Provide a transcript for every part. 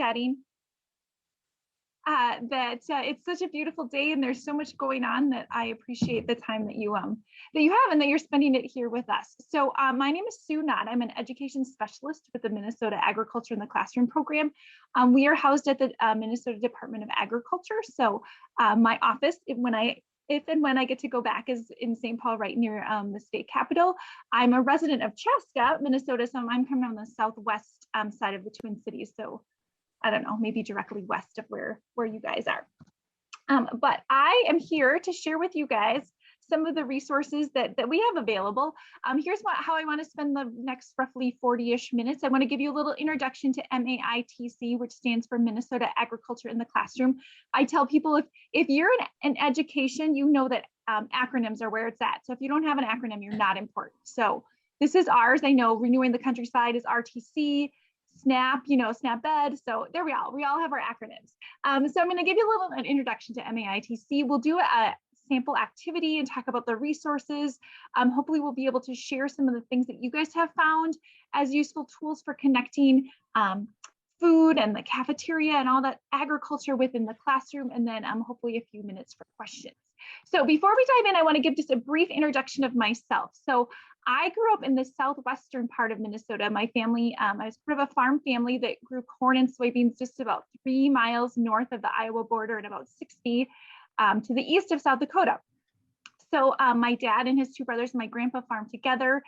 chatting that it's such a beautiful day and there's so much going on that I appreciate the time that you have and that you're spending it here with us. So my name is Sue Knott. I'm an education specialist with the Minnesota Agriculture in the Classroom program. We are housed at the Minnesota Department of Agriculture. So my office, if and when I get to go back, is in St. Paul, right near the state capitol. I'm a resident of Chaska, Minnesota, so I'm coming on the southwest side of the Twin Cities. So I don't know, maybe directly west of where you guys are. But I am here to share with you guys some of the resources that we have available. Here's how I want to spend the next roughly 40-ish minutes. I want to give you a little introduction to MAITC, which stands for Minnesota Agriculture in the Classroom. I tell people if you're in education, you know that acronyms are where it's at. So if you don't have an acronym, you're not important. So this is ours. I know Renewing the Countryside is RTC. SNAP, SNAP Ed. So there we all have our acronyms. So I'm going to give you a little introduction to MAITC. We'll do a sample activity and talk about the resources. Hopefully we'll be able to share some of the things that you guys have found as useful tools for connecting food and the cafeteria and all that agriculture within the classroom, and then hopefully a few minutes for questions. So before we dive in, I want to give just a brief introduction of myself. So I grew up in the southwestern part of Minnesota. My family, I was part of a farm family that grew corn and soybeans just about 3 miles north of the Iowa border and about 60 to the east of South Dakota. So my dad and his 2 brothers and my grandpa farmed together.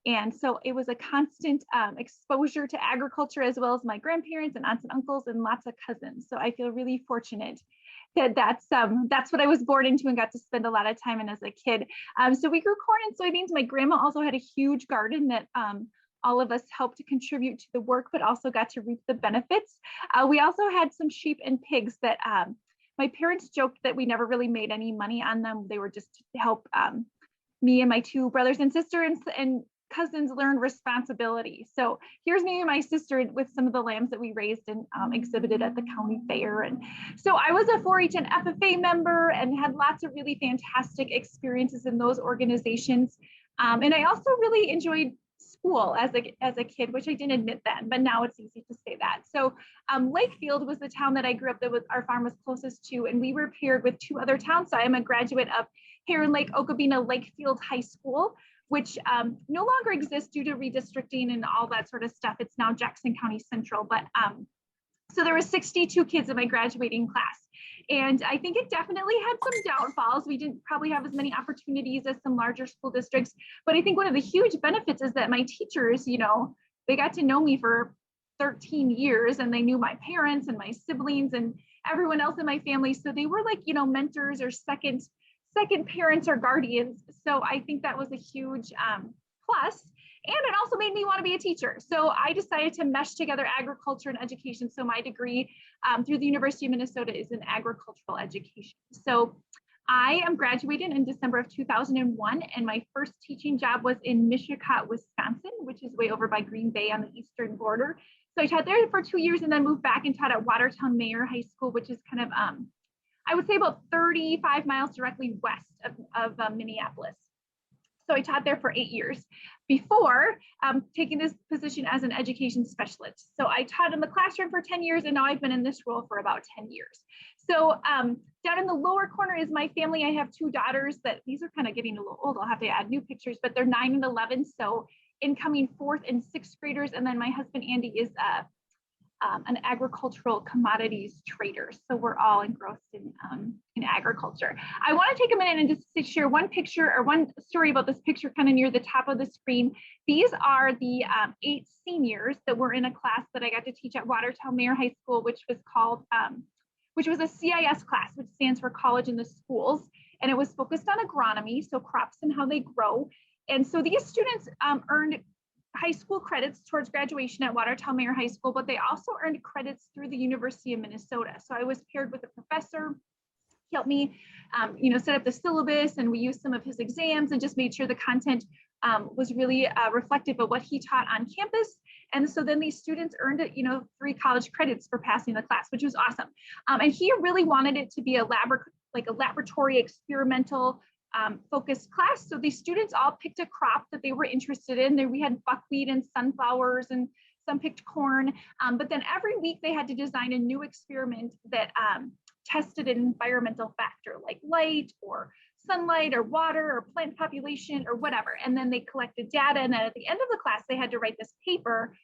And so it was a constant exposure to agriculture, as well as my grandparents and aunts and uncles and lots of cousins. So I feel really fortunate that's what I was born into and got to spend a lot of time in as a kid. So we grew corn and soybeans. My grandma also had a huge garden that all of us helped to contribute to the work, but also got to reap the benefits. We also had some sheep and pigs that my parents joked that we never really made any money on them. They were just to help me and my 2 brothers and sisters and cousins learn responsibility. So here's me and my sister with some of the lambs that we raised and exhibited at the county fair. And so I was a 4-H and FFA member and had lots of really fantastic experiences in those organizations. And I also really enjoyed school as a kid, which I didn't admit then, but now it's easy to say that. So Lakefield was the town that I grew up that our farm was closest to, and we were paired with 2 other towns. So I am a graduate of Heron Lake Okabena Lakefield High School, which no longer exists due to redistricting and all that sort of stuff. It's now Jackson County Central. But so there were 62 kids in my graduating class. And I think it definitely had some downfalls. We didn't probably have as many opportunities as some larger school districts. But I think one of the huge benefits is that my teachers, they got to know me for 13 years and they knew my parents and my siblings and everyone else in my family. So they were like, mentors or second parents or guardians. So I think that was a huge plus. And it also made me want to be a teacher. So I decided to mesh together agriculture and education. So my degree through the University of Minnesota is in agricultural education. So I am graduated in December of 2001, and my first teaching job was in Mishicot, Wisconsin, which is way over by Green Bay on the eastern border. So I taught there for 2 years and then moved back and taught at Watertown Mayer High School, which is kind of, I would say about 35 miles directly west of Minneapolis. So I taught there for 8 years before taking this position as an education specialist. So I taught in the classroom for 10 years, and now I've been in this role for about 10 years. So down in the lower corner is my family. I have 2 daughters that these are kind of getting a little old. I'll have to add new pictures, but they're 9 and 11. So incoming 4th and 6th graders. And then my husband, Andy, is an agricultural commodities trader. So we're all engrossed in agriculture. I want to take a minute and just share one picture or one story about this picture kind of near the top of the screen. These are the 8 seniors that were in a class that I got to teach at Watertown Mayer High School, which was called, which was a CIS class, which stands for College in the Schools. And it was focused on agronomy, so crops and how they grow. And so these students earned high school credits towards graduation at Watertown Mayer High School, but they also earned credits through the University of Minnesota. So I was paired with a professor. He helped me, set up the syllabus, and we used some of his exams and just made sure the content was really reflective of what he taught on campus. And so then these students earned, 3 college credits for passing the class, which was awesome. And he really wanted it to be a laboratory experimental focused class. So these students all picked a crop that they were interested in. There we had buckwheat and sunflowers and some picked corn, but then every week they had to design a new experiment that tested an environmental factor like light or sunlight or water or plant population or whatever. And then they collected data. And then at the end of the class, they had to write this paper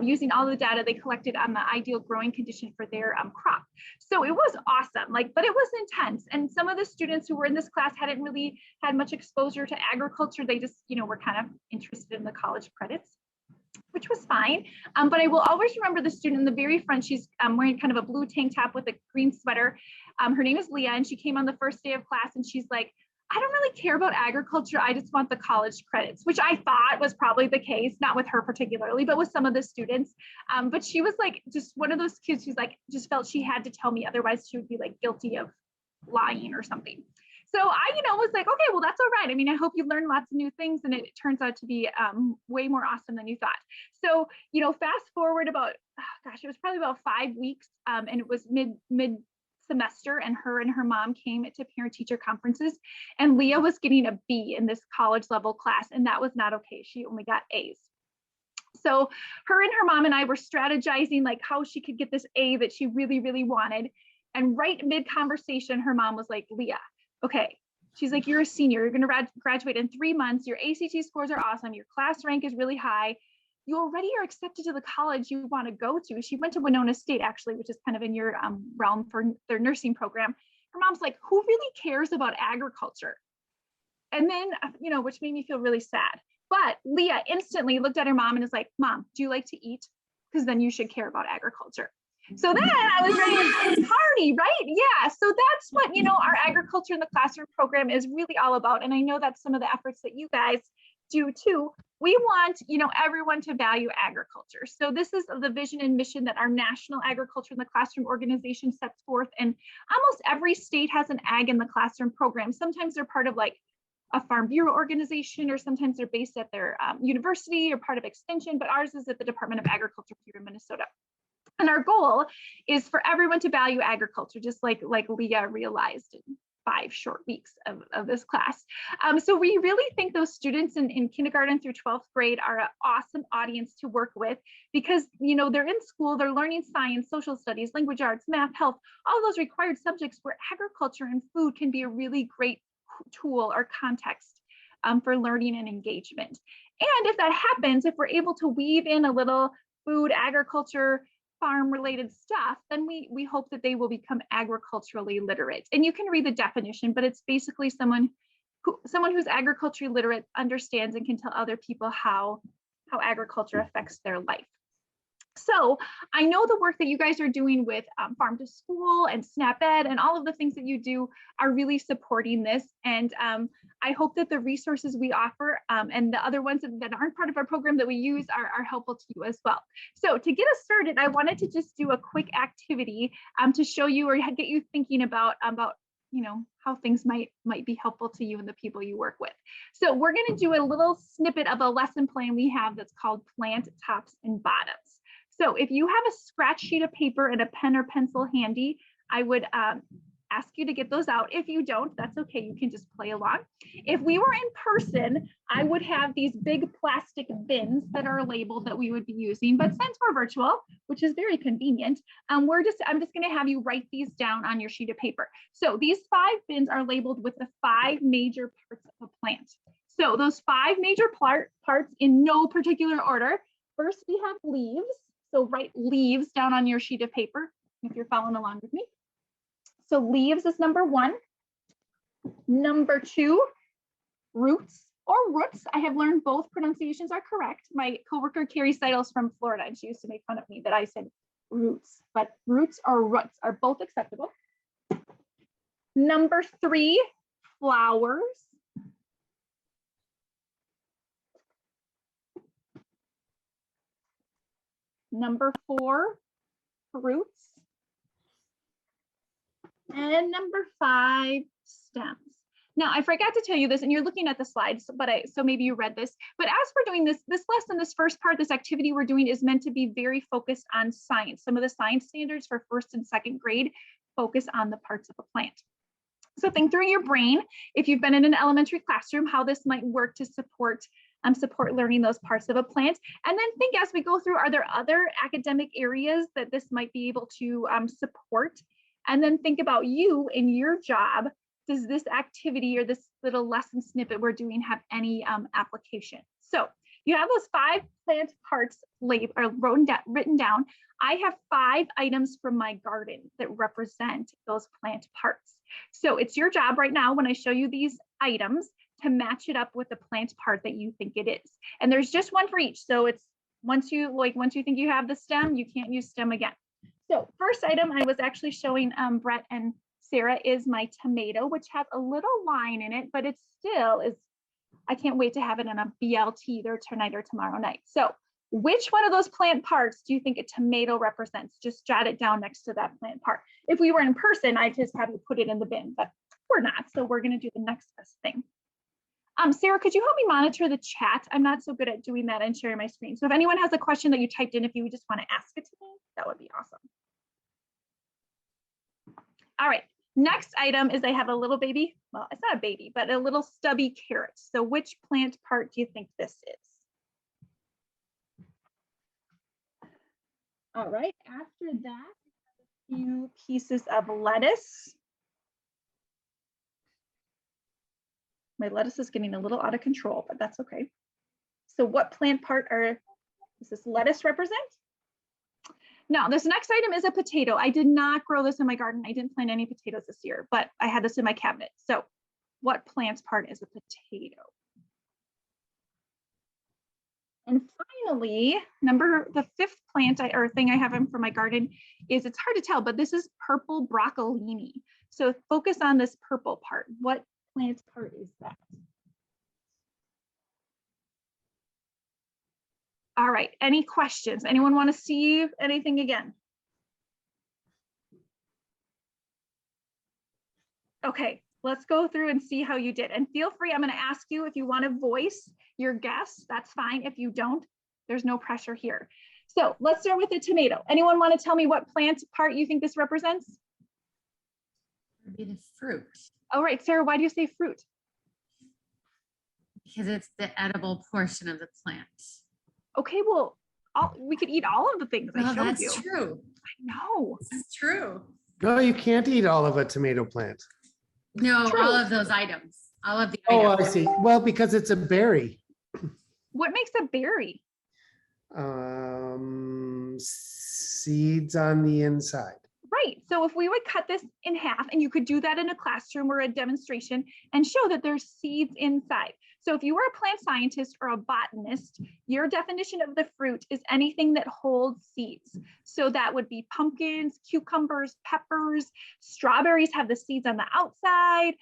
using all the data they collected on the ideal growing condition for their crop. So it was awesome, but it was intense. And some of the students who were in this class hadn't really had much exposure to agriculture. They just, were kind of interested in the college credits, which was fine. But I will always remember the student in the very front. She's wearing kind of a blue tank top with a green sweater. Her name is Leah, and she came on the first day of class and she's like, I don't really care about agriculture. I just want the college credits, which I thought was probably the case, not with her particularly, but with some of the students. But she was like, just one of those kids who's like, just felt she had to tell me, otherwise she would be like guilty of lying or something. So I, was like, okay, well, that's all right. I mean, I hope you learn lots of new things, and it turns out to be way more awesome than you thought. So, fast forward about, it was probably about 5 weeks, and it was mid semester, and her mom came to parent teacher conferences, and Leah was getting a B in this college level class, and that was not okay. She only got A's. So her and her mom and I were strategizing like how she could get this A that she really, really wanted. And right mid conversation, her mom was like, Leah, okay. She's like, you're a senior, you're gonna graduate in 3 months. Your ACT scores are awesome. Your class rank is really high. You already are accepted to the college you want to go to. She went to Winona State, actually, which is kind of in your realm for their nursing program. Her mom's like, who really cares about agriculture? And then, which made me feel really sad. But Leah instantly looked at her mom and is like, Mom, do you like to eat? Because then you should care about agriculture. So then I was ready to party, right? Yeah. So that's what, our agriculture in the classroom program is really all about. And I know that's some of the efforts that you guys do too. We want, everyone to value agriculture. So this is the vision and mission that our National Agriculture in the Classroom organization sets forth. And almost every state has an ag in the classroom program. Sometimes they're part of like a Farm Bureau organization, or sometimes they're based at their university or part of Extension, but ours is at the Department of Agriculture here in Minnesota. And our goal is for everyone to value agriculture, just like Leah realized in 5 short weeks of this class. So we really think those students in kindergarten through 12th grade are an awesome audience to work with, because they're in school, they're learning science, social studies, language arts, math, health, all those required subjects where agriculture and food can be a really great tool or context for learning and engagement. And if that happens, if we're able to weave in a little food, agriculture, farm related stuff, then we hope that they will become agriculturally literate. And you can read the definition, but it's basically someone who's agriculturally literate understands and can tell other people how agriculture affects their life. So I know the work that you guys are doing with Farm to School and SNAP Ed and all of the things that you do are really supporting this. And I hope that the resources we offer and the other ones that aren't part of our program that we use are helpful to you as well. So to get us started, I wanted to just do a quick activity to show you or get you thinking about how things might be helpful to you and the people you work with. So we're going to do a little snippet of a lesson plan we have that's called Plant Tops and Bottoms. So if you have a scratch sheet of paper and a pen or pencil handy, I would ask you to get those out. If you don't, that's okay. You can just play along. If we were in person, I would have these big plastic bins that are labeled that we would be using. But since we're virtual, which is very convenient, I'm just going to have you write these down on your sheet of paper. So these 5 bins are labeled with the 5 major parts of a plant. So those 5 major parts in no particular order. First, we have leaves. So write leaves down on your sheet of paper if you're following along with me. So leaves is number 1. Number 2, roots or roots. I have learned both pronunciations are correct. My coworker Carrie Seidel's from Florida, and she used to make fun of me that I said roots, but roots or roots are both acceptable. Number 3, flowers. Number 4, fruits. And number 5, stems. Now, I forgot to tell you this, and you're looking at the slides, but so maybe you read this. But as we're doing this lesson, this first part, this activity we're doing is meant to be very focused on science. Some of the science standards for 1st and 2nd grade focus on the parts of a plant. So think through your brain, if you've been in an elementary classroom, how this might work to support support learning those parts of a plant. And then think as we go through, are there other academic areas that this might be able to support? And then think about you and your job. Does this activity or this little lesson snippet we're doing have any application? So you have those 5 plant parts written down. I have 5 items from my garden that represent those plant parts. So it's your job right now when I show you these items to match it up with the plant part that you think it is. And there's just one for each. So it's once you think you have the stem, you can't use stem again. So first item I was actually showing Brett and Sarah is my tomato, which has a little line in it, but it still is, I can't wait to have it in a BLT either tonight or tomorrow night. So which one of those plant parts do you think a tomato represents? Just jot it down next to that plant part. If we were in person, I'd just have you put it in the bin, but we're not. So we're gonna do the next best thing. Sarah, could you help me monitor the chat? I'm not so good at doing that and sharing my screen. So if anyone has a question that you typed in, if you just want to ask it to me, that would be awesome. All right, next item is I have a little baby, well, it's not a baby, but a little stubby carrot. So which plant part do you think this is? All right, after that, a few pieces of lettuce. My lettuce is getting a little out of control, but that's okay. So what plant part does this lettuce represent? Now, this next item is a potato. I did not grow this in my garden. I didn't plant any potatoes this year, but I had this in my cabinet. So what plant part is a potato? And finally, the 5th plant or thing I have in for my garden is, it's hard to tell, but this is purple broccolini. So focus on this purple part. What plant part is that? All right, any questions? Anyone want to see anything again? Okay, let's go through and see how you did. And feel free, I'm going to ask you if you want to voice your guess, that's fine. If you don't, there's no pressure here. So let's start with the tomato. Anyone want to tell me what plant part you think this represents? It would be the fruit. All right, Sarah, why do you say fruit? Because it's the edible portion of the plant. Okay, well, we could eat all of the things I showed you. That's true. I know. This is true. No, you can't eat all of a tomato plant. No, True. all of those items. All of the Oh, items. I see. Well, because it's a berry. What makes a berry? Seeds on the inside. Right, so if we would cut this in half, and you could do that in a classroom or a demonstration and show that there's seeds inside. So if you were a plant scientist or a botanist, your definition of the fruit is anything that holds seeds. So that would be pumpkins, cucumbers, peppers, strawberries have the seeds on the outside,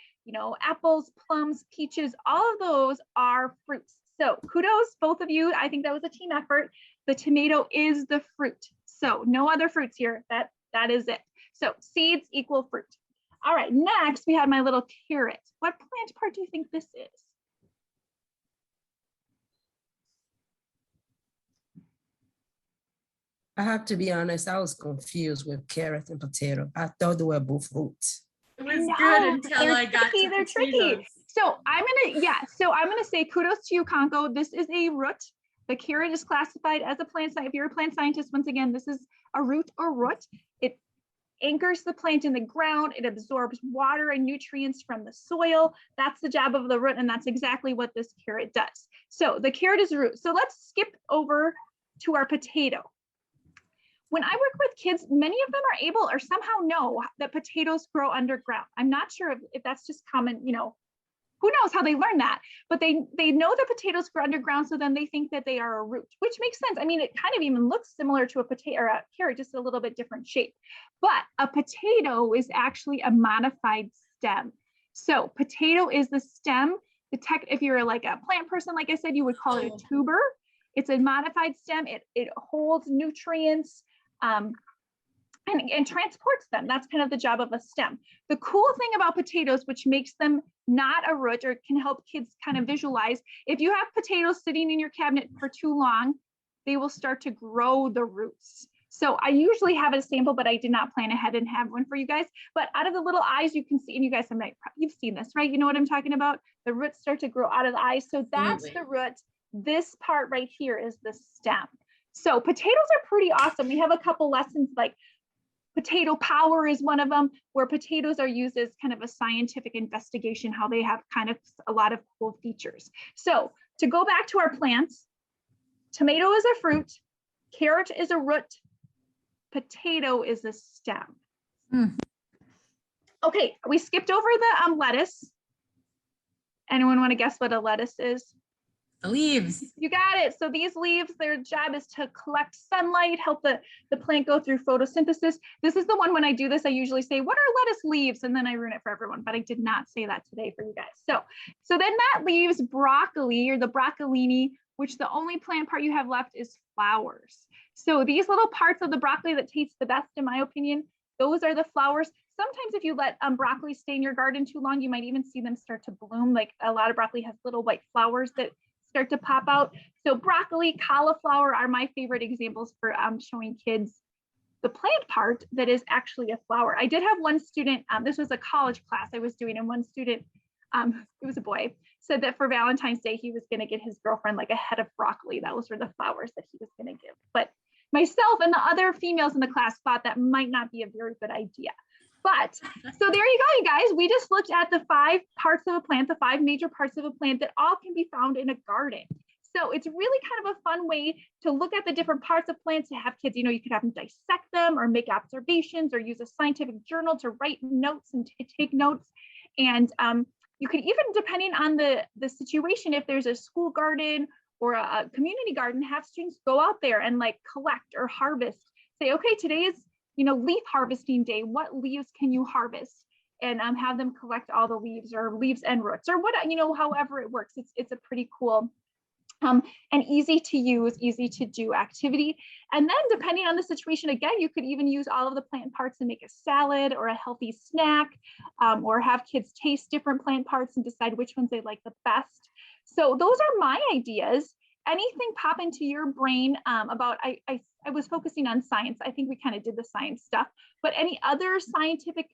apples, plums, peaches, all of those are fruits. So kudos, both of you. I think that was a team effort. The tomato is the fruit. So no other fruits here. That is it. So seeds equal fruit. All right, next we have my little carrot. What plant part do you think this is? I have to be honest, I was confused with carrot and potato. I thought they were both roots. It was good until I got to They're tricky. potatoes. So I'm gonna say kudos to you, Conco. This is a root. The carrot is classified as a plant scientist. If you're a plant scientist, once again, this is a root or root. It anchors the plant in the ground. It absorbs water and nutrients from the soil. That's the job of the root, and that's exactly what this carrot does. So the carrot is a root. So let's skip over to our potato. When I work with kids, many of them are able or somehow know that potatoes grow underground. I'm not sure if that's just common, who knows how they learn that, but they know that potatoes grow underground, so then they think that they are a root, which makes sense. I mean, it kind of even looks similar to a potato or a carrot, just a little bit different shape. But a potato is actually a modified stem. So potato is the stem. If you're like a plant person, like I said, you would call it a tuber. It's a modified stem. It holds nutrients and transports them. That's kind of the job of a stem. The cool thing about potatoes, which makes them not a root or can help kids kind of visualize, if you have potatoes sitting in your cabinet for too long, they will start to grow the roots. So I usually have a sample, but I did not plan ahead and have one for you guys. But out of the little eyes, you can see, and you guys have, you've seen this, right? You know what I'm talking about? The roots start to grow out of the eyes. So that's the root This part right here is the stem. So potatoes are pretty awesome. We have a couple lessons like potato power is one of them, where potatoes are used as kind of a scientific investigation, how they have kind of a lot of cool features. So to go back to our plants, tomato is a fruit, carrot is a root, potato is a stem. Okay, we skipped over the lettuce. Anyone want to guess what a lettuce is? The leaves. You got it. So these leaves, their job is to collect sunlight, help the plant go through photosynthesis. This is the one when I do this, I usually say, what are lettuce leaves? And then I ruin it for everyone, but I did not say that today for you guys. So then that leaves broccoli or the broccolini, which the only plant part you have left is flowers. So these little parts of the broccoli that taste the best, in my opinion, those are the flowers. Sometimes if you let broccoli stay in your garden too long, you might even see them start to bloom. Like a lot of broccoli has little white flowers that start to pop out. So broccoli, cauliflower are my favorite examples for showing kids the plant part that is actually a flower. I did have one student, this was a college class I was doing, and one student, it was a boy, said that for Valentine's Day, he was gonna get his girlfriend like a head of broccoli. Those were the flowers that he was gonna give. But myself and the other females in the class thought that might not be a very good idea. But so there you go, you guys. We just looked at the 5 parts of a plant, the 5 major parts of a plant that all can be found in a garden. So it's really kind of a fun way to look at the different parts of plants, to have kids, you could have them dissect them or make observations or use a scientific journal to write notes and take notes. And you could even, depending on the situation, if there's a school garden or a community garden, have students go out there and like collect or harvest. Say, okay, today is leaf harvesting day. What leaves can you harvest? And have them collect all the leaves or leaves and roots or what, however it works. It's a pretty cool and easy to use, easy to do activity. And then depending on the situation, again, you could even use all of the plant parts and make a salad or a healthy snack, or have kids taste different plant parts and decide which ones they like the best. So those are my ideas. Anything pop into your brain about, I was focusing on science. I think we kind of did the science stuff, but any other scientific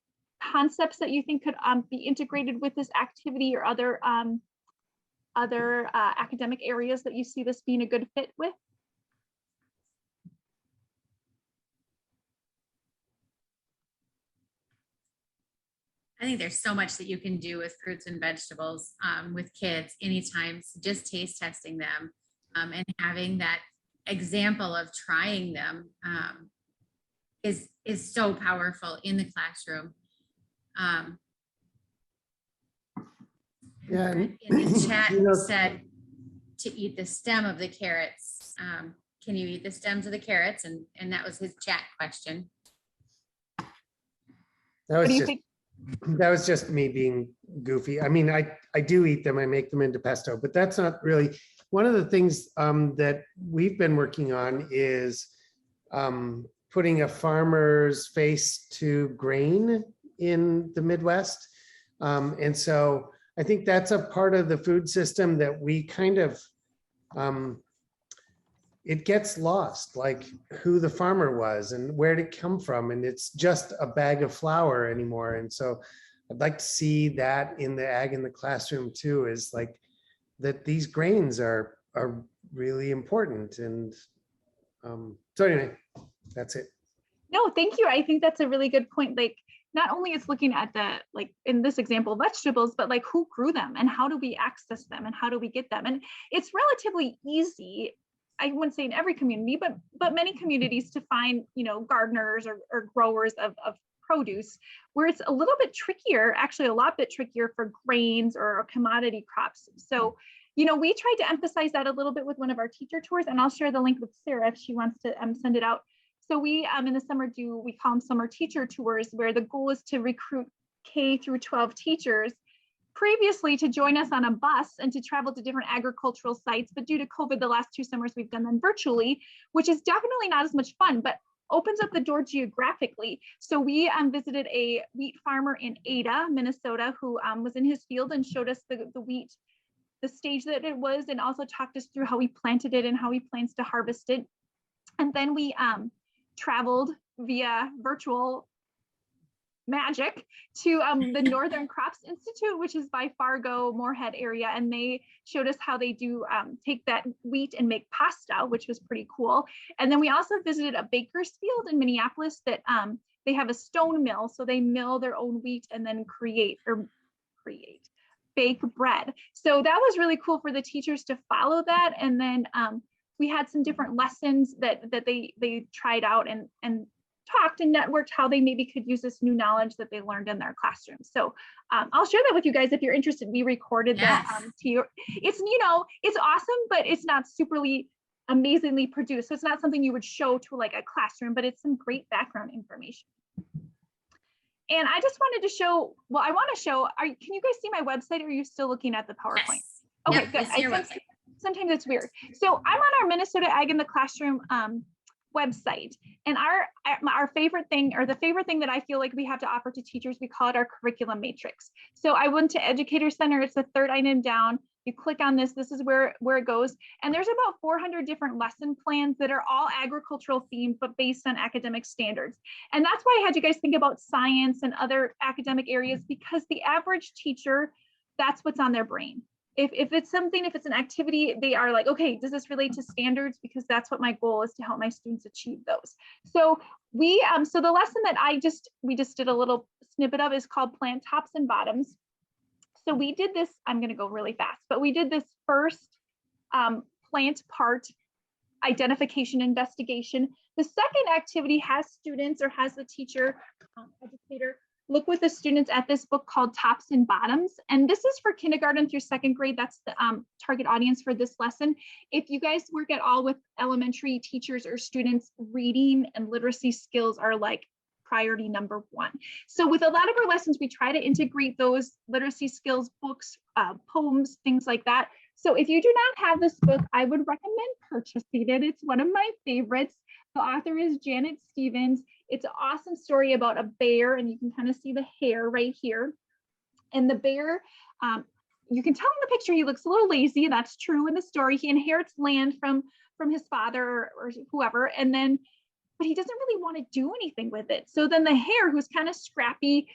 concepts that you think could be integrated with this activity, or other academic areas that you see this being a good fit with? I think there's so much that you can do with fruits and vegetables with kids anytime. So just taste testing them and having that example of trying them is so powerful in the classroom. Yeah. In the chat said to eat the stem of the carrots. Can you eat the stems of the carrots? And that was his chat question. That was just me being goofy. I mean, I do eat them. I make them into pesto, but that's not really one of the things that we've been working on is putting a farmer's face to grain in the Midwest. And so I think that's a part of the food system that we kind of, it gets lost, like who the farmer was and where did it come from. And it's just a bag of flour anymore. And so I'd like to see that in the ag in the classroom too, is like that these grains are really important. And so anyway, that's it. No, thank you. I think that's a really good point. Like, not only is looking at the, like in this example, vegetables, but like who grew them and how do we access them and how do we get them? And it's relatively easy, I wouldn't say in every community, but many communities, to find, gardeners or growers of produce, where it's a little bit trickier, actually a lot bit trickier for grains or commodity crops. So, we tried to emphasize that a little bit with one of our teacher tours, and I'll share the link with Sarah if she wants to send it out. So we in the summer we call them summer teacher tours, where the goal is to recruit K through 12 teachers previously to join us on a bus and to travel to different agricultural sites. But due to COVID, the last 2 summers we've done them virtually, which is definitely not as much fun, but opens up the door geographically. So we visited a wheat farmer in Ada, Minnesota, who was in his field and showed us the wheat, the stage that it was, and also talked us through how he planted it and how he plans to harvest it. And then we traveled via virtual magic to the Northern Crops Institute, which is by Fargo, Moorhead area. And they showed us how they do take that wheat and make pasta, which was pretty cool. And then we also visited a Bakersfield in Minneapolis that they have a stone mill. So they mill their own wheat and then bake bread. So that was really cool for the teachers to follow that. And then we had some different lessons that they tried out and talked and networked how they maybe could use this new knowledge that they learned in their classroom. So I'll share that with you guys if you're interested. We recorded that to you. It's, it's awesome, but it's not superly amazingly produced. So it's not something you would show to like a classroom, but it's some great background information. And I just wanted to show, can you guys see my website, or are you still looking at the PowerPoint? Yes. Okay, Yep, good. Sometimes it's weird. So I'm on our Minnesota Ag in the Classroom website, and our favorite thing, or the favorite thing that I feel like we have to offer to teachers, we call it our curriculum matrix. So I went to Educator Center. It's the third item down. You click on this. This is where it goes. And there's about 400 different lesson plans that are all agricultural themed, but based on academic standards. And that's why I had you guys think about science and other academic areas, because the average teacher, that's what's on their brain. If it's something, if it's an activity, they are like, okay, does this relate to standards? Because that's what my goal is, to help my students achieve those. So so the lesson that we just did a little snippet of is called Plant Tops and Bottoms. So we did this, I'm going to go really fast, but we did this first plant part identification investigation. The second activity has students, or has the teacher, educator, look with the students at this book called Tops and Bottoms. And this is for kindergarten through second grade. That's the target audience for this lesson. If you guys work at all with elementary teachers or students, reading and literacy skills are like priority number one. So with a lot of our lessons, we try to integrate those literacy skills, books, poems, things like that. So if you do not have this book, I would recommend purchasing it. It's one of my favorites. The author is Janet Stevens. It's an awesome story about a bear, and you can kind of see the hair right here. And the bear, you can tell in the picture, he looks a little lazy, and that's true in the story. He inherits land from his father or whoever, and then, but he doesn't really want to do anything with it. So then the hare, who's kind of scrappy,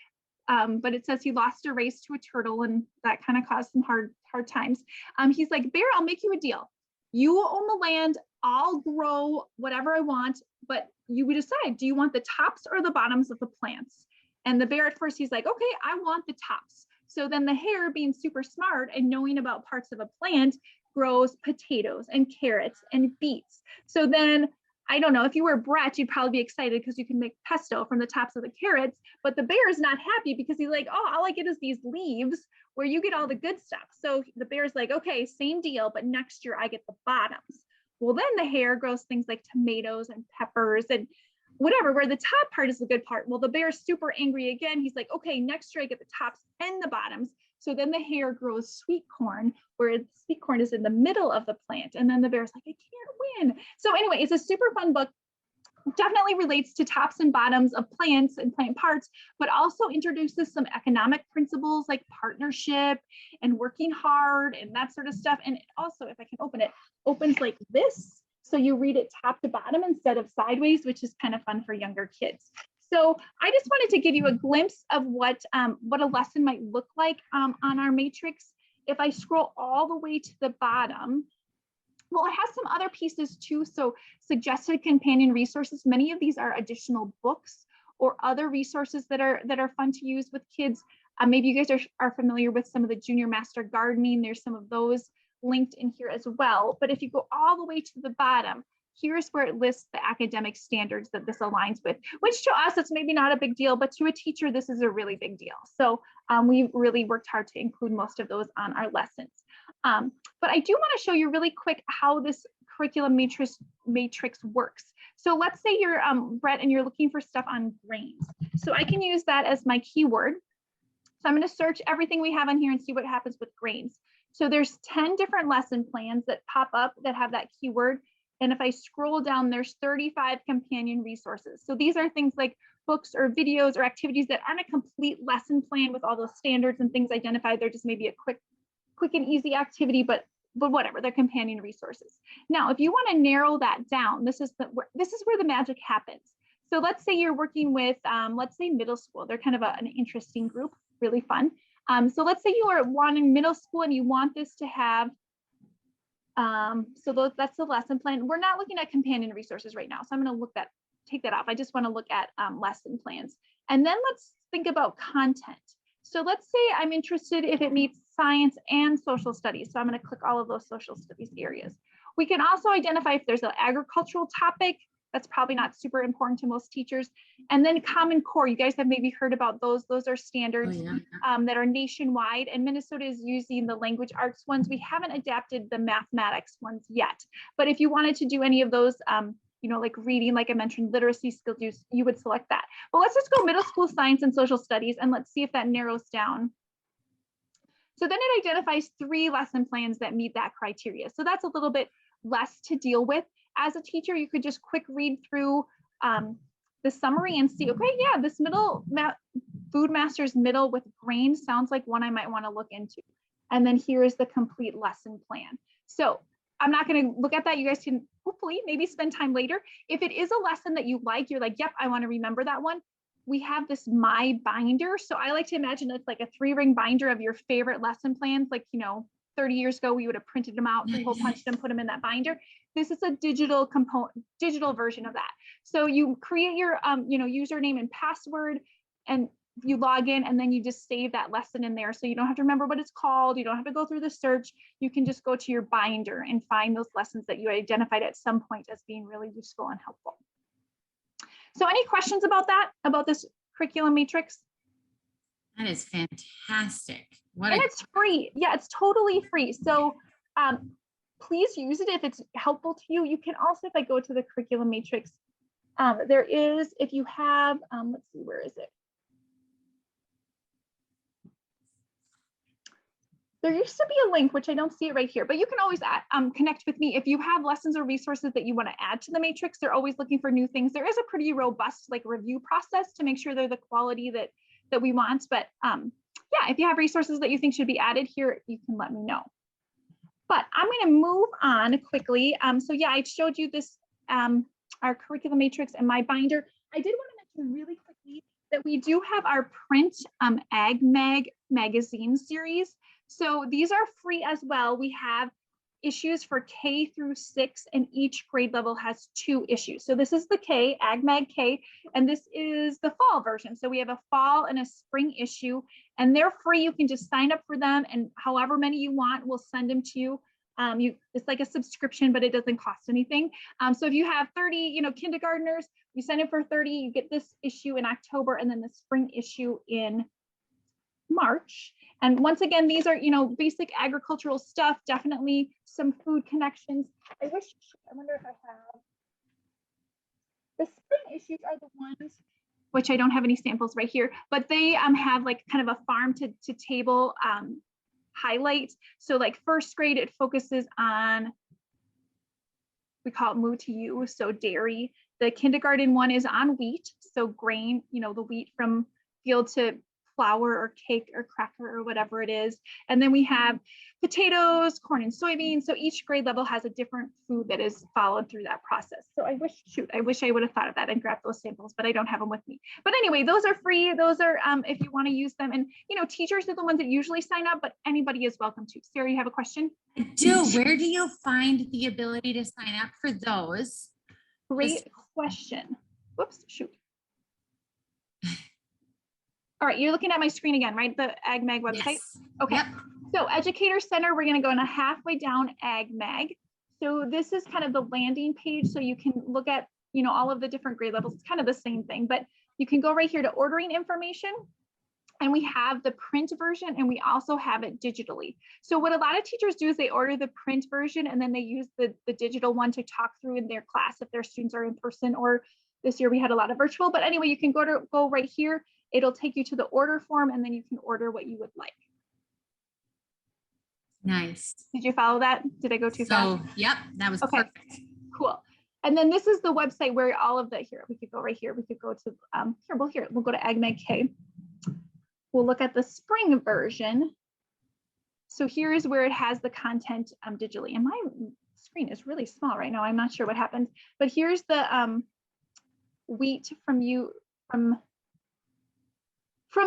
but it says he lost a race to a turtle, and that kind of caused some hard times. He's like, bear, I'll make you a deal. You own the land, I'll grow whatever I want, but you would decide, do you want the tops or the bottoms of the plants? And the bear, at first, he's like, okay, I want the tops. So then the hare, being super smart and knowing about parts of a plant, grows potatoes and carrots and beets. So then, I don't know, if you were Brett, you'd probably be excited because you can make pesto from the tops of the carrots, but the bear is not happy because he's like, oh, all I get is these leaves where you get all the good stuff. So the bear's like, okay, same deal, but next year I get the bottoms. Well, then the hare grows things like tomatoes and peppers and whatever, where the top part is the good part. Well, the bear's super angry again. He's like, okay, next year I get the tops and the bottoms. So then the hare grows sweet corn, where the sweet corn is in the middle of the plant. And then the bear's like, I can't win. So anyway, it's a super fun book. Definitely relates to tops and bottoms of plants and plant parts, but also introduces some economic principles like partnership and working hard and that sort of stuff. And also, if I can open it, opens like this. So you read it top to bottom instead of sideways, which is kind of fun for younger kids. So I just wanted to give you a glimpse of what a lesson might look like on our matrix. If I scroll all the way to the bottom, well, it has some other pieces too. So suggested companion resources. Many of these are additional books or other resources that are fun to use with kids. Maybe you guys are familiar with some of the Junior Master Gardening. There's some of those linked in here as well. But if you go all the way to the bottom, here's where it lists the academic standards that this aligns with, which to us, it's maybe not a big deal, but to a teacher, this is a really big deal. So we really worked hard to include most of those on our lessons. But I do want to show you really quick how this curriculum matrix works. So let's say you're Brett and you're looking for stuff on grains. So I can use that as my keyword. So I'm going to search everything we have on here and see what happens with grains. So there's 10 different lesson plans that pop up that have that keyword. And if I scroll down, there's 35 companion resources. So these are things like books or videos or activities that aren't a complete lesson plan with all those standards and things identified. They're just maybe a quick and easy activity, but whatever, they're companion resources. Now, if you want to narrow that down, this is where the magic happens. So let's say you're working with, let's say middle school. They're kind of an interesting group, really fun. So let's say you are wanting middle school and you want this to have, that's the lesson plan. We're not looking at companion resources right now. So I'm going to take that off. I just want to look at lesson plans. And then let's think about content. So let's say I'm interested if it meets science and social studies. So I'm going to click all of those social studies areas. We can also identify if there's an agricultural topic. That's probably not super important to most teachers. And then Common Core, you guys have maybe heard about those. Those are standards that are nationwide, and Minnesota is using the language arts ones. We haven't adapted the mathematics ones yet. But if you wanted to do any of those, you know, like reading, like I mentioned, literacy skills, you would select that. But let's just go middle school science and social studies, and let's see if that narrows down. So then it identifies 3 lesson plans that meet that criteria. So that's a little bit less to deal with. As a teacher, you could just quick read through the summary and see, okay, yeah, this Food Masters middle with grain sounds like one I might want to look into. And then here is the complete lesson plan. So I'm not going to look at that. You guys can hopefully maybe spend time later. If it is a lesson that you like, you're like, yep, I want to remember that one. We have this My Binder. So I like to imagine it's like a 3-ring binder of your favorite lesson plans. Like, you know, 30 years ago, we would have printed them out, 3-hole punched them, put them in that binder. This is a digital version of that. So you create your, you know, username and password, and you log in, and then you just save that lesson in there. So you don't have to remember what it's called. You don't have to go through the search. You can just go to your binder and find those lessons that you identified at some point as being really useful and helpful. So any questions about that, about this curriculum matrix? That is fantastic. And it's free. Yeah, it's totally free. So please use it if it's helpful to you. You can also, if I go to the curriculum matrix, there is, if you have, let's see, where is it? There used to be a link, which I don't see it right here, but you can always connect with me. If you have lessons or resources that you want to add to the matrix, they're always looking for new things. There is a pretty robust like review process to make sure they're the quality that we want. But yeah, if you have resources that you think should be added here, you can let me know. But I'm going to move on quickly. So yeah, I showed you this, our curriculum matrix and my binder. I did want to mention really quickly that we do have our print Agmag magazine series. So these are free as well. We have issues for K through 6, and each grade level has 2 issues. So this is the K, Agmag K, and this is the fall version. So we have a fall and a spring issue, and they're free. You can just sign up for them, and however many you want, we'll send them to you. It's like a subscription, but it doesn't cost anything. So if you have 30, you know, kindergartners, you sign up for 30, you get this issue in October, and then the spring issue in March. And once again, these are, you know, basic agricultural stuff, definitely some food connections. I wonder if I have, the spring issues are the ones, which I don't have any samples right here, but they have like kind of a farm to table highlight. So like first grade, it focuses on, we call it Moo to You, so dairy. The kindergarten one is on wheat, so grain, you know, the wheat from field to flour or cake or cracker or whatever it is. And then we have potatoes, corn and soybeans. So each grade level has a different food that is followed through that process. So I wish I would have thought of that and grabbed those samples, but I don't have them with me. But anyway, those are free. Those are if you want to use them. And, you know, teachers are the ones that usually sign up, but anybody is welcome to. Sarah, you have a question? I do. Where do you find the ability to sign up for those? Great question. Whoops, shoot. All right, you're looking at my screen again, right? The Agmag website? Yes. Okay. Yep. So Educator Center, we're going to go in a halfway down Agmag. So this is kind of the landing page. So you can look at, you know, all of the different grade levels. It's kind of the same thing, but you can go right here to ordering information. And we have the print version, and we also have it digitally. So what a lot of teachers do is they order the print version, and then they use the digital one to talk through in their class if their students are in person, or this year we had a lot of virtual. But anyway, you can go right here. It'll take you to the order form, and then you can order what you would like. Nice. Did you follow that? Did I go too fast? Yep, that was Okay. perfect. Cool. And then this is the website where all of the, here, we could go right here. We could go to, we'll go to Agmag K. We'll look at the spring version. So here is where it has the content digitally. And my screen is really small right now. I'm not sure what happened, but here's the wheat from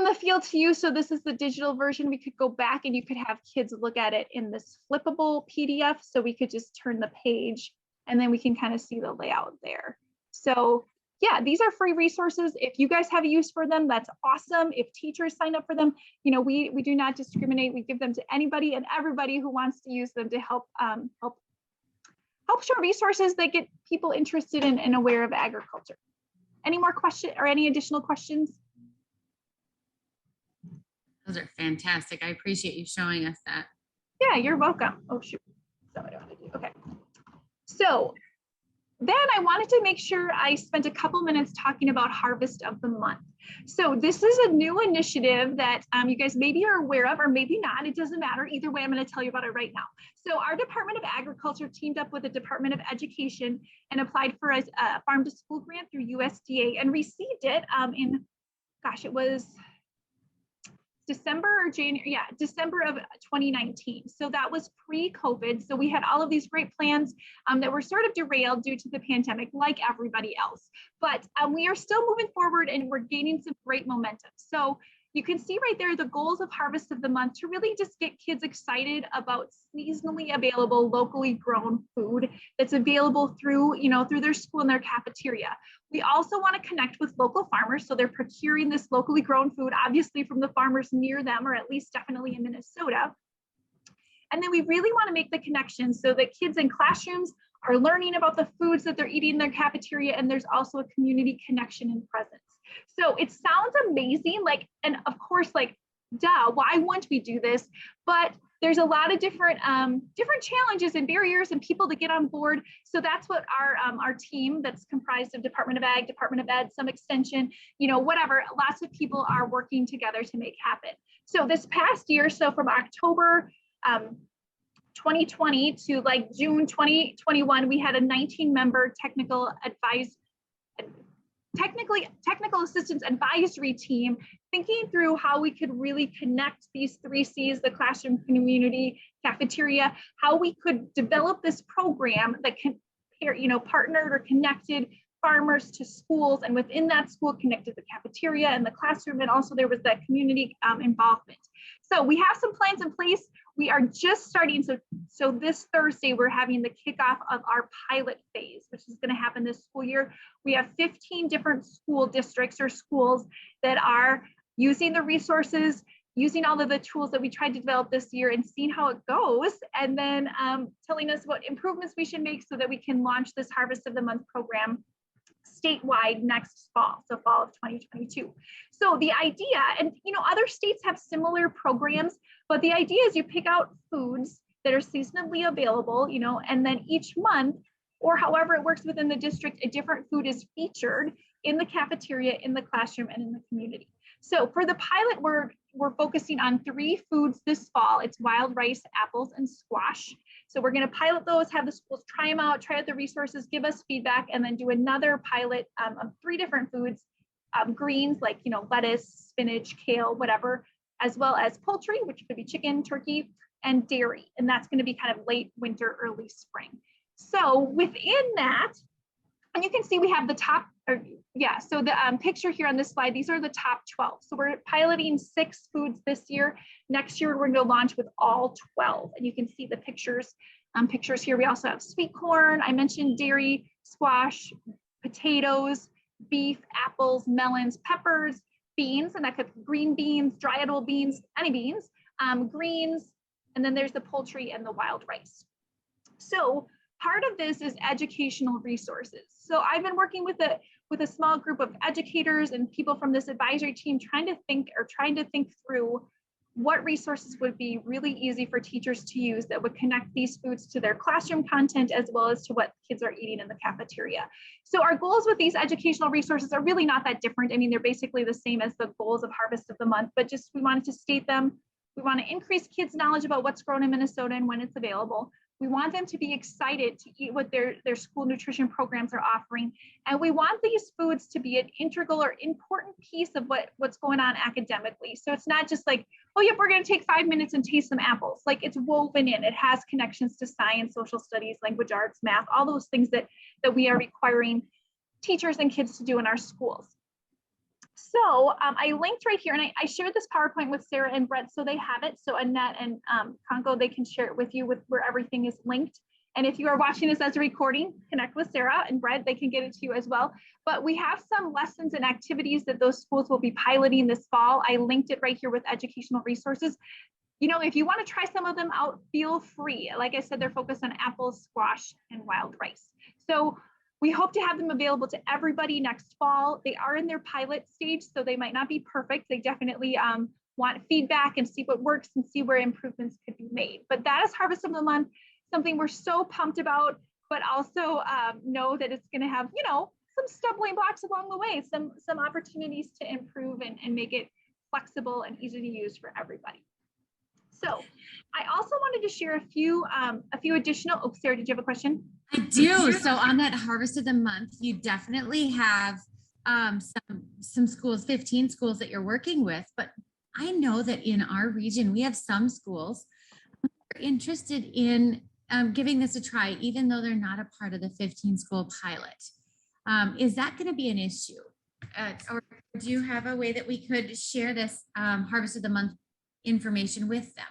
the field to you. So this is the digital version. We could go back and you could have kids look at it in this flippable PDF. So we could just turn the page and then we can kind of see the layout there. So yeah, these are free resources. If you guys have a use for them, that's awesome. If teachers sign up for them, you know, we do not discriminate. We give them to anybody and everybody who wants to use them to help share resources that get people interested in and aware of agriculture. Any more questions or any additional questions? Those are fantastic. I appreciate you showing us that. Yeah, you're welcome. Oh shoot. So I don't want to do. Okay. So then I wanted to make sure I spent a couple minutes talking about Harvest of the Month. So this is a new initiative that you guys maybe are aware of or maybe not. It doesn't matter. Either way, I'm going to tell you about it right now. So our Department of Agriculture teamed up with the Department of Education and applied for a farm to school grant through USDA and received it in, gosh, it was December or January, yeah, December of 2019. So that was pre-COVID. So we had all of these great plans that were sort of derailed due to the pandemic, like everybody else. But we are still moving forward and we're gaining some great momentum. So you can see right there the goals of Harvest of the Month to really just get kids excited about seasonally available, locally grown food that's available through, you know, through their school and their cafeteria. We also want to connect with local farmers. So they're procuring this locally grown food, obviously from the farmers near them, or at least definitely in Minnesota. And then we really want to make the connection so that kids in classrooms are learning about the foods that they're eating in their cafeteria. And there's also a community connection and presence. So it sounds amazing, like, and of course, like, duh, why wouldn't we do this? But there's a lot of different challenges and barriers and people to get on board. So that's what our team that's comprised of Department of Ag, Department of Ed, some extension, you know, whatever, lots of people are working together to make happen. So this past year, so from October 2020 to like June 2021, we had a 19-member technical assistance advisory team thinking through how we could really connect these 3 C's, the classroom, community, cafeteria, how we could develop this program that can, you know, partnered or connected farmers to schools, and within that school connected the cafeteria and the classroom, and also there was that community involvement. So we have some plans in place. We are just starting, so this Thursday, we're having the kickoff of our pilot phase, which is going to happen this school year. We have 15 different school districts or schools that are using the resources, using all of the tools that we tried to develop this year and seeing how it goes, and then telling us what improvements we should make so that we can launch this Harvest of the Month program statewide next fall, so fall of 2022. So the idea, and you know, other states have similar programs, but the idea is you pick out foods that are seasonally available, you know, and then each month, or however it works within the district, a different food is featured in the cafeteria, in the classroom, and in the community. So for the pilot, we're focusing on 3 foods this fall. It's wild rice, apples, and squash. So we're going to pilot those, have the schools try them out, try out the resources, give us feedback, and then do another pilot of 3 different foods, greens like, you know, lettuce, spinach, kale, whatever, as well as poultry, which could be chicken, turkey, and dairy. And that's going to be kind of late winter, early spring. So within that, and you can see we have the top, so the picture here on this slide, these are the top 12. So we're piloting 6 foods this year. Next year, we're going to launch with all 12. And you can see the pictures here. We also have sweet corn. I mentioned dairy, squash, potatoes, beef, apples, melons, peppers, beans, and that could be green beans, dry edible beans, any beans, greens, and then there's the poultry and the wild rice. So part of this is educational resources. So I've been working with a small group of educators and people from this advisory team trying to think through what resources would be really easy for teachers to use that would connect these foods to their classroom content as well as to what kids are eating in the cafeteria. So our goals with these educational resources are really not that different. I mean, they're basically the same as the goals of Harvest of the Month, but just we wanted to state them. We want to increase kids' knowledge about what's grown in Minnesota and when it's available. We want them to be excited to eat what their school nutrition programs are offering. And we want these foods to be an integral or important piece of what's going on academically. So it's not just like, oh, yep, we're going to take 5 minutes and taste some apples. Like, it's woven in. It has connections to science, social studies, language arts, math, all those things that we are requiring teachers and kids to do in our schools. So I linked right here, and I shared this PowerPoint with Sarah and Brett, so they have it. So Annette and Conco, they can share it with you with where everything is linked. And if you are watching this as a recording, connect with Sarah and Brett, they can get it to you as well. But we have some lessons and activities that those schools will be piloting this fall. I linked it right here with educational resources. You know, if you want to try some of them out, feel free. Like I said, they're focused on apples, squash, and wild rice. So we hope to have them available to everybody next fall. They are in their pilot stage, so they might not be perfect. They definitely want feedback and see what works and see where improvements could be made. But that is Harvest of the Month, something we're so pumped about, but also know that it's going to have, you know, some stumbling blocks along the way, some opportunities to improve and make it flexible and easy to use for everybody. So I also wanted to share a few additional, oh, Sarah, did you have a question? I do. So on that Harvest of the Month, you definitely have some schools, 15 schools that you're working with, but I know that in our region, we have some schools who are interested in giving this a try, even though they're not a part of the 15 school pilot. Is that going to be an issue? Or do you have a way that we could share this Harvest of the Month information with them?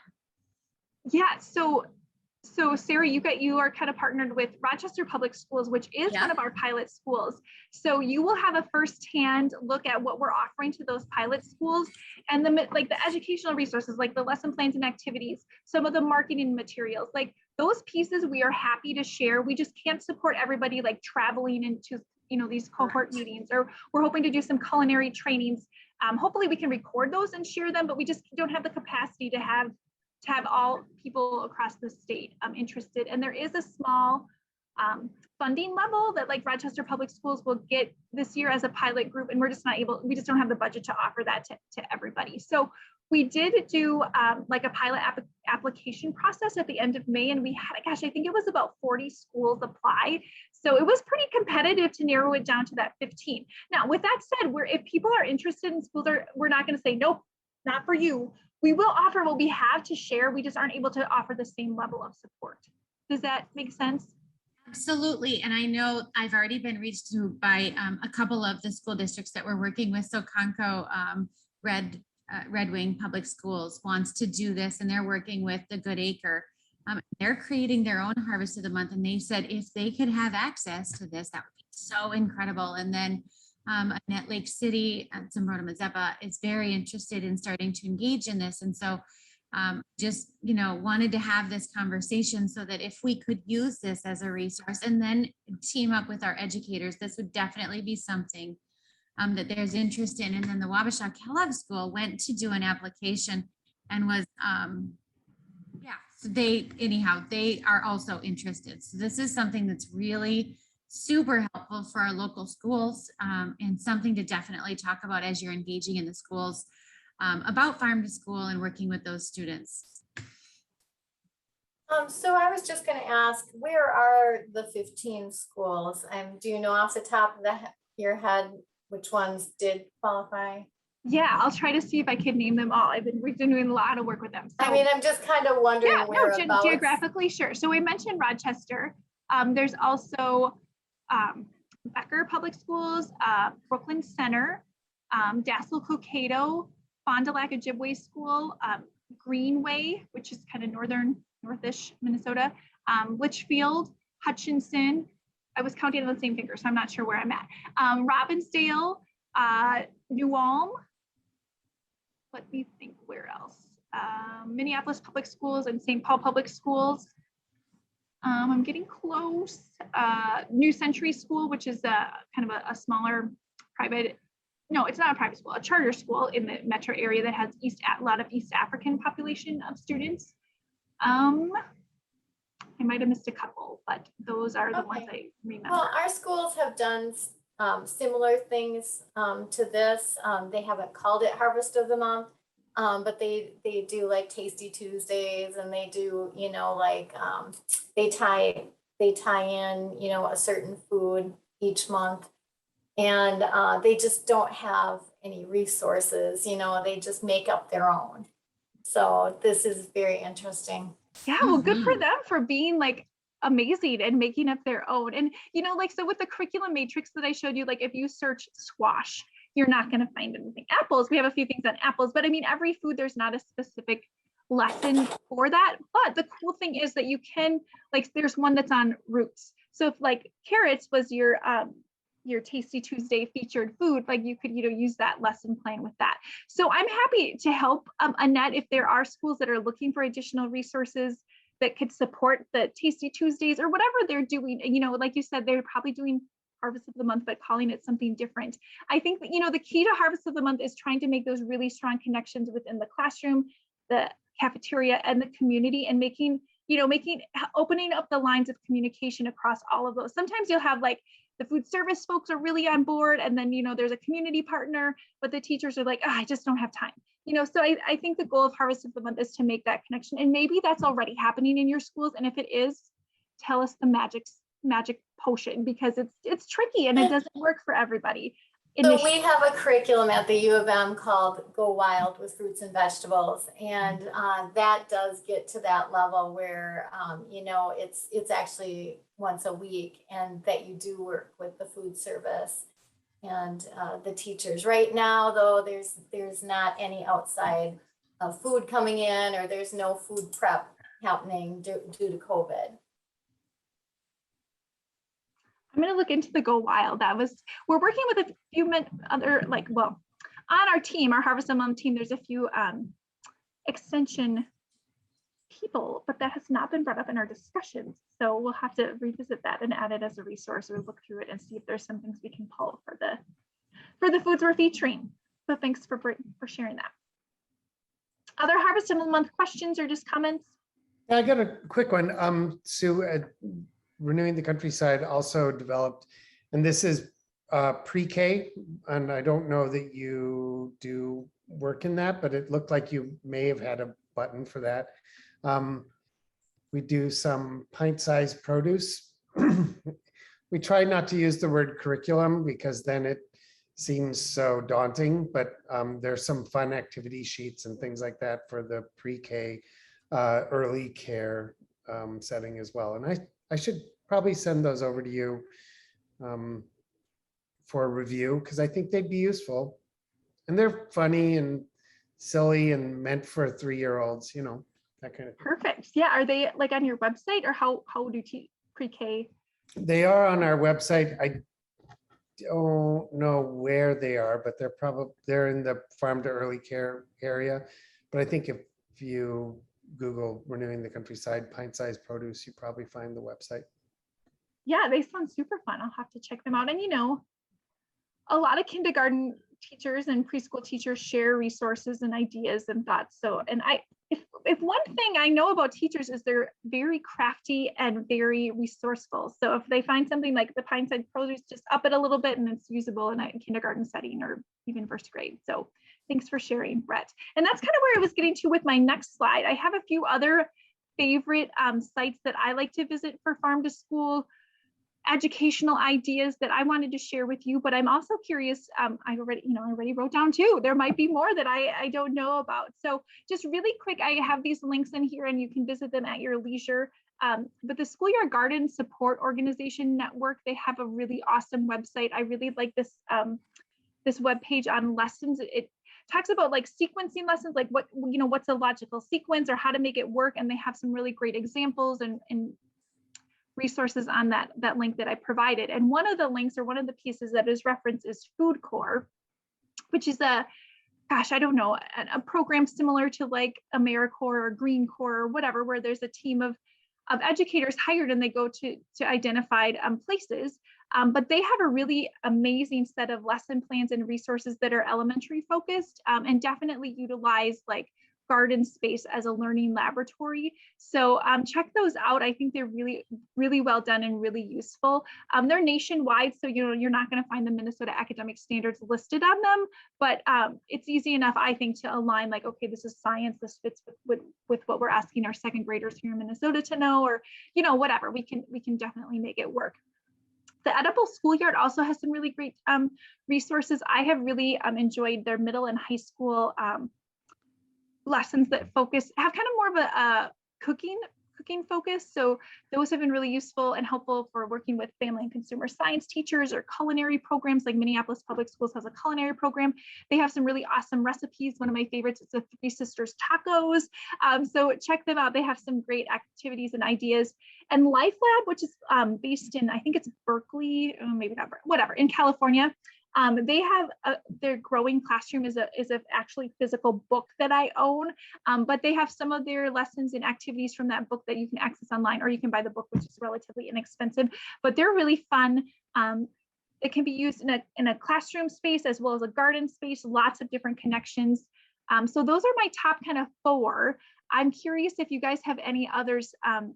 Yeah, so Sarah, you are kind of partnered with Rochester Public Schools, which is one of our pilot schools. So you will have a firsthand look at what we're offering to those pilot schools and the educational resources, like the lesson plans and activities, some of the marketing materials, like those pieces we are happy to share. We just can't support everybody like traveling into, you know, these cohort meetings, or we're hoping to do some culinary trainings. Hopefully we can record those and share them, but we just don't have the capacity to have all people across the state interested. And there is a small funding level that like Rochester Public Schools will get this year as a pilot group, and we're just not able, we just don't have the budget to offer that to everybody. So we did do like a pilot application process at the end of May, and we had, gosh, I think it was about 40 schools apply. So it was pretty competitive to narrow it down to that 15. Now, with that said, if people are interested in schools, we're not going to say, nope, not for you. We will offer what we have to share. We just aren't able to offer the same level of support. Does that make sense? Absolutely. And I know I've already been reached to by a couple of the school districts that we're working with. So Conco Red Wing Public Schools wants to do this, and they're working with the Good Acre. They're creating their own Harvest of the Month, and they said if they could have access to this, that would be so incredible. And then Annette Lake City and Zambrota Mazeppa is very interested in starting to engage in this. And so just, you know, wanted to have this conversation so that if we could use this as a resource and then team up with our educators, this would definitely be something that there's interest in. And then the Wabasha Kellogg School went to do an application and was, so they are also interested. So this is something that's really super helpful for our local schools and something to definitely talk about as you're engaging in the schools about farm to school and working with those students. So I was just going to ask, where are the 15 schools? And do you know off the top of your head which ones did qualify? Yeah, I'll try to see if I can name them all. We've been doing a lot of work with them. So, I mean, I'm just kind of wondering where geographically, sure. So we mentioned Rochester. There's also Becker Public Schools, Brooklyn Center, Dassel Cokato, Fond du Lac Ojibwe School, Greenway, which is kind of northish Minnesota, Litchfield, Hutchinson. I was counting on the same finger, so I'm not sure where I'm at. Robbinsdale, New Ulm. Let me think where else. Minneapolis Public Schools and St. Paul Public Schools. I'm getting close. New Century School, which is kind of a smaller private, no, it's not a private school, a charter school in the metro area that has a lot of East African population of students. I might have missed a couple, but those are the ones I remember. Well, our schools have done similar things to this. They haven't called it Harvest of the Month, but they do like Tasty Tuesdays, and they do, you know, like they tie in, you know, a certain food each month, and they just don't have any resources, you know, they just make up their own. So this is very interesting. Yeah, well, good for them for being like amazing and making up their own. And, you know, like, so with the curriculum matrix that I showed you, like if you search squash, you're not going to find anything. Apples, we have a few things on apples, but I mean, every food, there's not a specific lesson for that. But the cool thing is that you can, like, there's one that's on roots. So if like carrots was your Tasty Tuesday featured food, like you could, you know, use that lesson plan with that. So I'm happy to help Annette if there are schools that are looking for additional resources that could support the Tasty Tuesdays or whatever they're doing. You know, like you said, they're probably doing Harvest of the Month, but calling it something different. I think that, you know, the key to Harvest of the Month is trying to make those really strong connections within the classroom, the cafeteria, and the community, and making, you know, opening up the lines of communication across all of those. Sometimes you'll have like the food service folks are really on board, and then, you know, there's a community partner, but the teachers are like, oh, I just don't have time. You know, so I think the goal of Harvest of the Month is to make that connection. And maybe that's already happening in your schools. And if it is, tell us the magic potion, because it's tricky and it doesn't work for everybody. So we have a curriculum at the U of M called Go Wild with Fruits and Vegetables, and that does get to that level where you know, it's actually once a week, and that you do work with the food service and the teachers. Right now, though, there's not any outside food coming in, or there's no food prep happening due to COVID. I'm going to look into the Go Wild. We're working with a few other, like, well, on our team, our Harvest of the Month team, there's a few extension people, but that has not been brought up in our discussions. So we'll have to revisit that and add it as a resource, or look through it and see if there's some things we can pull for the foods we're featuring. So thanks for sharing that. Other Harvest of the Month questions or just comments? I got a quick one. Sue, Renewing the Countryside also developed, and this is pre-K, and I don't know that you do work in that, but it looked like you may have had a button for that. We do some pint-sized produce. We try not to use the word curriculum because then it seems so daunting, but there's some fun activity sheets and things like that for the pre-K early care setting as well. And I should probably send those over to you for review, because I think they'd be useful. And they're funny and silly and meant for 3-year-olds, you know, that kind of thing. Perfect. Yeah. Are they like on your website, or how do pre-K? They are on our website. I don't know where they are, but they're in the farm to early care area. But I think if you Google Renewing the Countryside pint-sized produce, you probably find the website. Yeah, they sound super fun. I'll have to check them out. And, you know, a lot of kindergarten teachers and preschool teachers share resources and ideas and thoughts. So, and if one thing I know about teachers is they're very crafty and very resourceful. So if they find something like the pint-sized produce, just up it a little bit and it's usable in a kindergarten setting or even first grade. So thanks for sharing, Brett. And that's kind of where I was getting to with my next slide. I have a few other favorite sites that I like to visit for farm to school educational ideas that I wanted to share with you, but I'm also curious. I already wrote down too. There might be more that I don't know about. So just really quick, I have these links in here and you can visit them at your leisure. But the Schoolyard Garden Support Organization Network, they have a really awesome website. I really like this this webpage on lessons. It talks about like sequencing lessons, like what's a logical sequence or how to make it work. And they have some really great examples and resources on that link that I provided. And one of the links, or one of the pieces that is referenced, is Food Corps, which is a program similar to like AmeriCorps or Green Corps or whatever, where there's a team of educators hired and they go to identified places. But they have a really amazing set of lesson plans and resources that are elementary focused and definitely utilize like garden space as a learning laboratory. So check those out. I think they're really, really well done and really useful. They're nationwide, so you're not going to find the Minnesota academic standards listed on them, but it's easy enough, I think, to align like, okay, this is science, this fits with what we're asking our second graders here in Minnesota to know, or whatever. We can definitely make it work. The Edible Schoolyard also has some really great resources. I have really enjoyed their middle and high school lessons that have kind of more of a cooking cooking focus. So those have been really useful and helpful for working with family and consumer science teachers or culinary programs, like Minneapolis Public Schools has a culinary program. They have some really awesome recipes. One of my favorites is the Three Sisters Tacos. So check them out. They have some great activities and ideas. And Life Lab, which is based in, I think it's Berkeley, maybe not, whatever, in California. They have their Growing Classroom is a actually physical book that I own, but they have some of their lessons and activities from that book that you can access online, or you can buy the book, which is relatively inexpensive, but they're really fun. It can be used in a classroom space as well as a garden space, lots of different connections. So those are my top kind of 4. I'm curious if you guys have any others,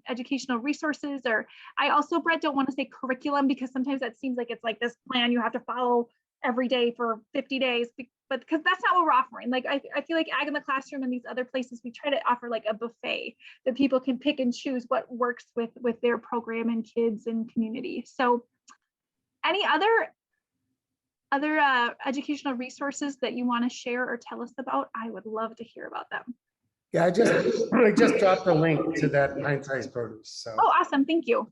educational resources, or I also, Brett, don't want to say curriculum because sometimes that seems like it's like this plan you have to follow every day for 50 days, but because that's not what we're offering. Like I feel like Ag in the Classroom and these other places, we try to offer like a buffet that people can pick and choose what works with their program and kids and community. So any other educational resources that you want to share or tell us about, I would love to hear about them. Yeah, I just dropped a link to that pint-sized produce. So. Oh, awesome. Thank you.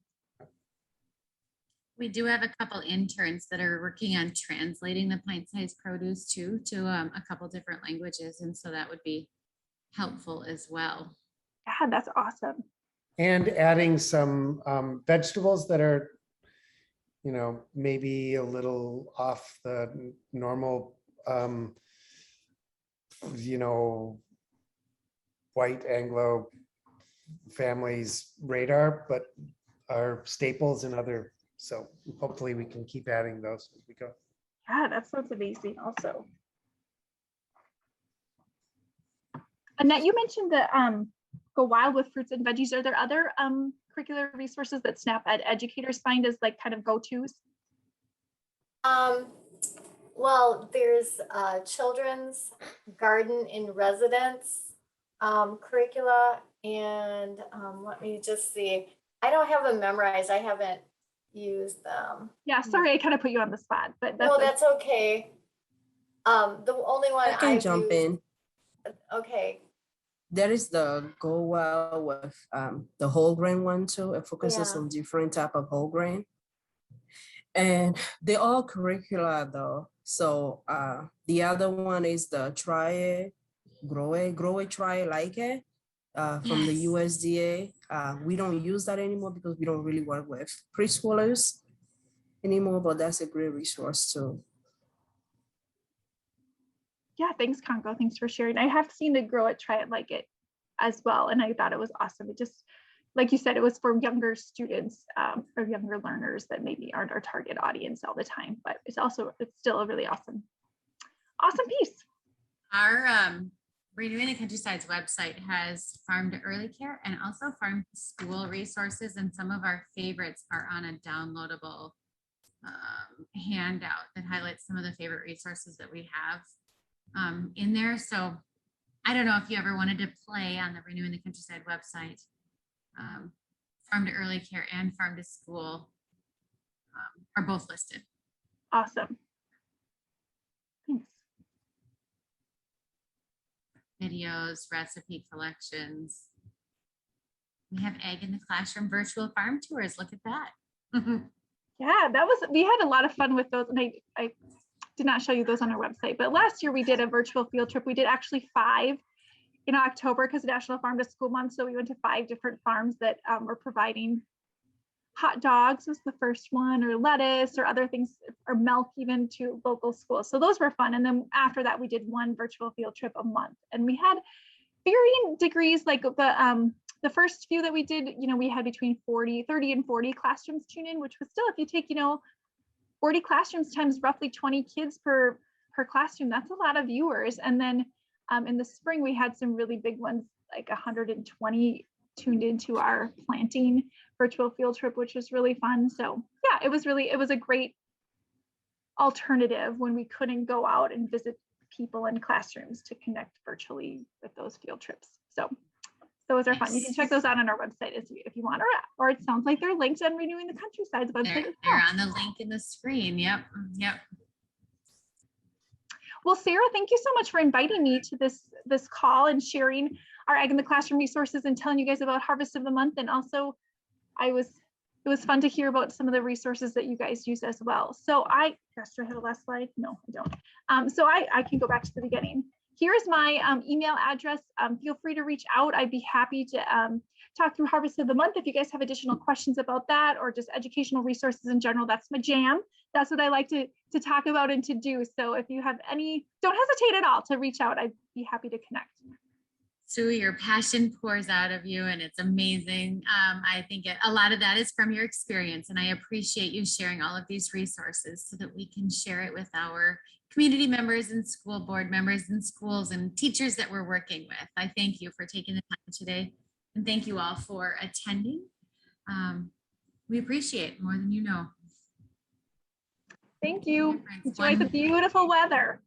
We do have a couple interns that are working on translating the pint-sized produce too to a couple different languages, and so that would be helpful as well. Yeah, that's awesome. And adding some vegetables that are, you know, maybe a little off the normal, you know, white Anglo families radar, but are staples in other. So hopefully we can keep adding those as we go. Yeah, that sounds amazing also. Annette, you mentioned the Go Wild with Fruits and Veggies. Are there other curricular resources that SNAP Ed educators find as like kind of go-tos? Well, there's Children's Garden in Residence curricula, and let me just see. I don't have them memorized. I haven't used them. Yeah, sorry, I kind of put you on the spot, but No, that's okay. The only one I can jump in. Okay. There is the Go Well with the whole grain one too. It focuses on different type of whole grain. And they're all curricular though. So the other one is the Try It, Grow It, Try It, Like It from the USDA. We don't use that anymore because we don't really work with preschoolers anymore, but that's a great resource too. Yeah, thanks, Congo. Thanks for sharing. I have seen the Grow It, Try It, Like It as well, and I thought it was awesome. It just, like you said, it was for younger students or younger learners that maybe aren't our target audience all the time, but it's still a really awesome piece. Our Renewing the Countryside's website has farm to early care and also farm to school resources, and some of our favorites are on a downloadable handout that highlights some of the favorite resources that we have in there. So I don't know if you ever wanted to play on the Renewing the Countryside website. Farm to early care and farm to school are both listed. Awesome. Thanks. Videos, recipe collections. We have Ag in the Classroom virtual farm tours. Look at that. Yeah, we had a lot of fun with those, and I did not show you those on our website, but last year we did a virtual field trip. We did actually 5 in October because National Farm to School Month. So we went to 5 different farms that were providing hot dogs was the first one, or lettuce or other things, or milk even, to local schools. So those were fun. And then after that, we did 1 virtual field trip a month, and we had varying degrees. Like the first few that we did, we had between 30 and 40 classrooms tune in, which was still, if you take, 40 classrooms times roughly 20 kids per classroom, that's a lot of viewers. And then in the spring, we had some really big ones, like 120 tuned into our planting virtual field trip, which was really fun. So yeah, it was a great alternative when we couldn't go out and visit people in classrooms to connect virtually with those field trips. So those are fun. You can check those out on our website if you want, or it sounds like they're linked on Renewing the Countryside's website. They're on the link in the screen. Yep. Well, Sarah, thank you so much for inviting me to this call and sharing our Egg in the Classroom resources and telling you guys about Harvest of the Month. And also it was fun to hear about some of the resources that you guys use as well. So gosh, do I have a last slide? No, I don't. So I can go back to the beginning. Here's my email address. Feel free to reach out. I'd be happy to talk through Harvest of the Month. If you guys have additional questions about that or just educational resources in general, that's my jam. That's what I like to talk about and to do. So if you have any, don't hesitate at all to reach out. I'd be happy to connect. Sue, your passion pours out of you and it's amazing. I think a lot of that is from your experience, and I appreciate you sharing all of these resources so that we can share it with our community members and school board members and schools and teachers that we're working with. I thank you for taking the time today, and thank you all for attending. We appreciate it more than you know. Thank you. Friends, Enjoy the beautiful weather.